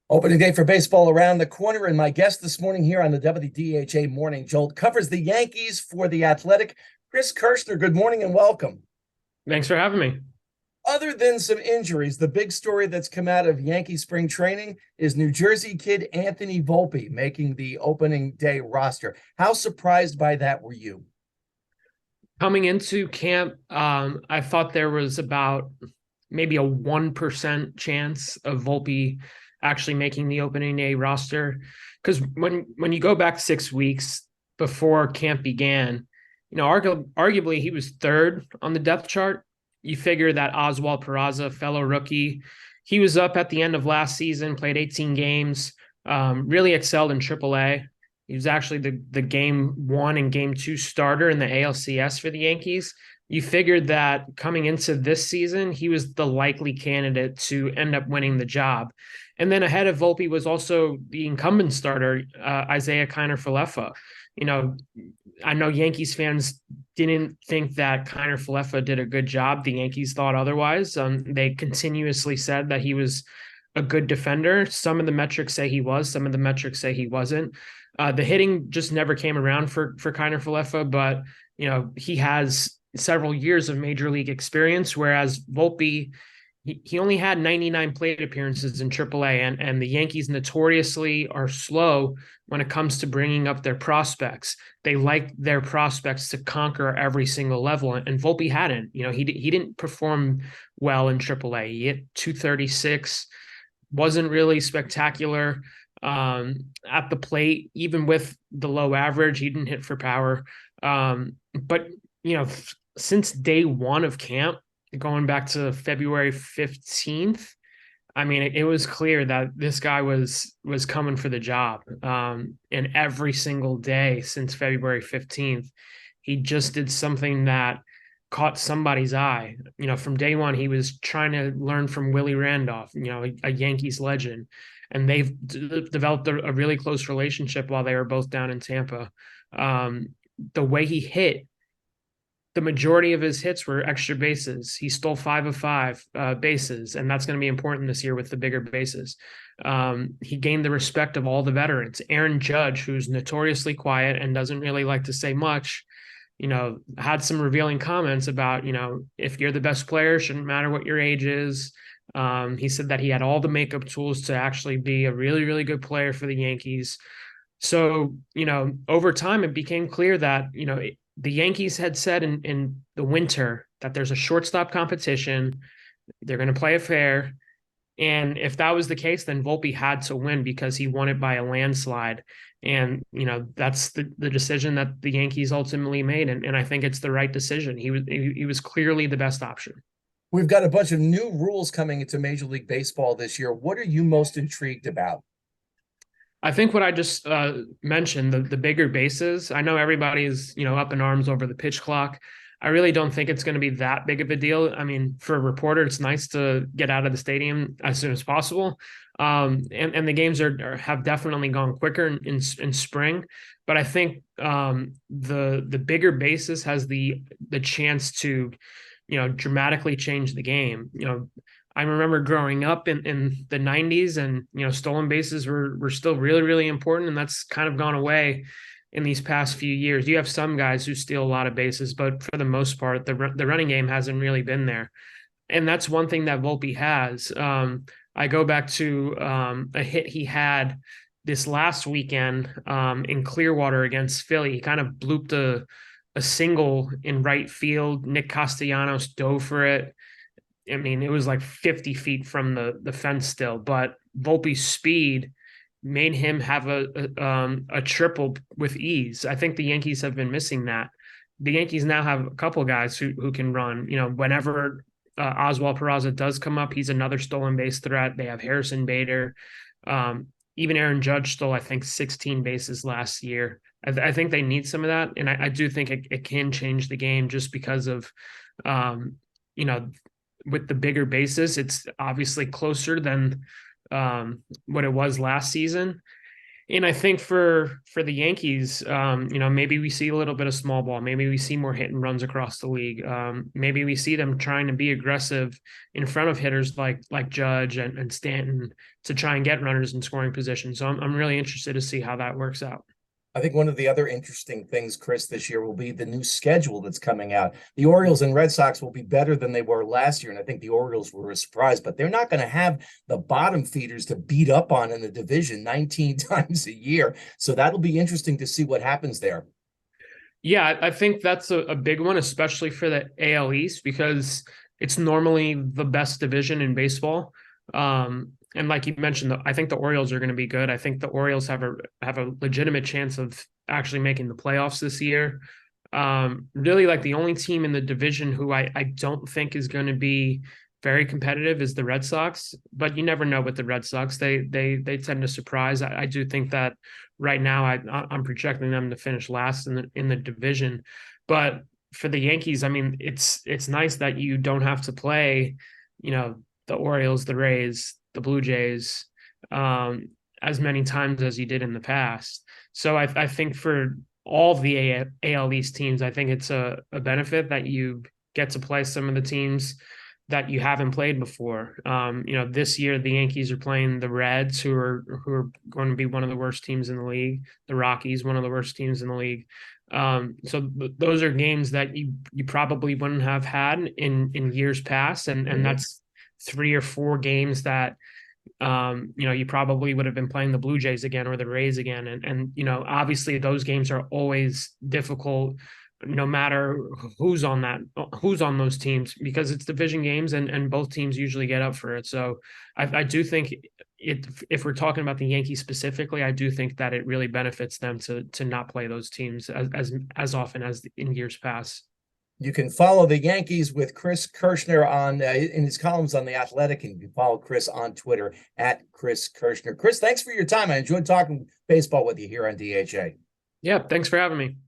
Opening day for baseball around the corner, and my guest this morning here on the WDHA Morning Jolt covers the Yankees for The Athletic. Chris Kirschner, good morning and welcome. Thanks for having me. Other than some injuries, the big story that's come out of Yankee spring training is New Jersey kid Anthony Volpe making the opening day roster. How surprised by that were you? Coming into camp, I thought there was about maybe a 1% chance of Volpe actually making the opening day roster. Because when you go back 6 weeks before camp began, arguably he was third on the depth chart. You figure that Oswald Peraza, fellow rookie, he was up at the end of last season, played 18 games, really excelled in AAA. He was actually the game one and game two starter in the ALCS for the Yankees. You figured that coming into this season, he was the likely candidate to end up winning the job. And then ahead of Volpe was also the incumbent starter, Isaiah Kiner-Falefa. You know, I know Yankees fans didn't think that Kiner-Falefa did a good job. The Yankees thought otherwise. They continuously said that he was a good defender. Some of the metrics say he was, some of the metrics say he wasn't. The hitting just never came around for Kiner-Falefa, but he has several years of major league experience, whereas Volpe, he only had 99 plate appearances in AAA, and the Yankees notoriously are slow when it comes to bringing up their prospects. They like their prospects to conquer every single level, and Volpe hadn't. He didn't perform well in AAA. He hit 236, wasn't really spectacular at the plate, even with the low average. He didn't hit for power. But since day one of camp, going back to February 15th, I mean, it was clear that this guy was coming for the job. And every single day since February 15th, he just did something that caught somebody's eye. From day one, he was trying to learn from Willie Randolph, a Yankees legend. And they've developed a really close relationship while they were both down in Tampa. The way he hit, the majority of his hits were extra bases. He stole 5 of 5 bases, and that's going to be important this year with the bigger bases. He gained the respect of all the veterans. Aaron Judge, who's notoriously quiet and doesn't really like to say much, had some revealing comments about, if you're the best player, shouldn't matter what your age is. He said that he had all the makeup tools to actually be a really, really good player for the Yankees. So, over time, it became clear that, the Yankees had said in the winter that there's a shortstop competition. They're going to play it fair. And if that was the case, then Volpe had to win because he won it by a landslide. And, that's the decision that the Yankees ultimately made. And I think it's the right decision. He was clearly the best option. We've got a bunch of new rules coming into Major League Baseball this year. What are you most intrigued about? I think what I just mentioned, the bigger bases. I know everybody's up in arms over the pitch clock. I really don't think it's going to be that big of a deal. I mean, for a reporter, it's nice to get out of the stadium as soon as possible. And the games have definitely gone quicker in spring. But I think the bigger bases has the chance to dramatically change the game. I remember growing up in the 90s, and stolen bases were still really, really important, and that's kind of gone away in these past few years. You have some guys who steal a lot of bases, but for the most part, the running game hasn't really been there. And that's one thing that Volpe has. I go back to a hit he had this last weekend in Clearwater against Philly. He kind of blooped a single in right field. Nick Castellanos dove for it. I mean, it was like 50 feet from the fence still, but Volpe's speed made him have a triple with ease. I think the Yankees have been missing that. The Yankees now have a couple of guys who can run. Whenever Oswald Peraza does come up, he's another stolen base threat. They have Harrison Bader. Even Aaron Judge stole, I think, 16 bases last year. I think they need some of that, and I do think it can change the game just because of, with the bigger bases, it's obviously closer than what it was last season. And I think for the Yankees, maybe we see a little bit of small ball. Maybe we see more hit and runs across the league. Maybe we see them trying to be aggressive in front of hitters like Judge and Stanton to try and get runners in scoring position. So I'm really interested to see how that works out. I think one of the other interesting things, Chris, this year will be the new schedule that's coming out. The Orioles and Red Sox will be better than they were last year, and I think the Orioles were a surprise, but they're not going to have the bottom feeders to beat up on in the division 19 times a year. So that'll be interesting to see what happens there. Yeah, I think that's a big one, especially for the AL East, because it's normally the best division in baseball. And like you mentioned, I think the Orioles are going to be good. I think the Orioles have a legitimate chance of actually making the playoffs this year. Really, like the only team in the division who I don't think is going to be very competitive is the Red Sox. But you never know with the Red Sox; they tend to surprise. I do think that right now I'm projecting them to finish last in the division. But for the Yankees, I mean, it's nice that you don't have to play, the Orioles, the Rays, the Blue Jays, as many times as you did in the past. So I think for all the AL East teams, I think it's a benefit that you get to play some of the teams that you haven't played before. This year the Yankees are playing the Reds, who are going to be one of the worst teams in the league. The Rockies, one of the worst teams in the league. So those are games that you probably wouldn't have had in years past, and that's 3 or 4 games that you probably would have been playing the Blue Jays again or the Rays again, and obviously those games are always difficult, no matter who's on those teams, because it's division games and both teams usually get up for it. So I do think if we're talking about the Yankees specifically, I do think that it really benefits them to not play those teams as often as in years past. You can follow the Yankees with Chris Kirschner on in his columns on The Athletic, and you can follow Chris on Twitter at Chris Kirschner. Chris, thanks for your time. I enjoyed talking baseball with you here on DHA. Yeah, thanks for having me.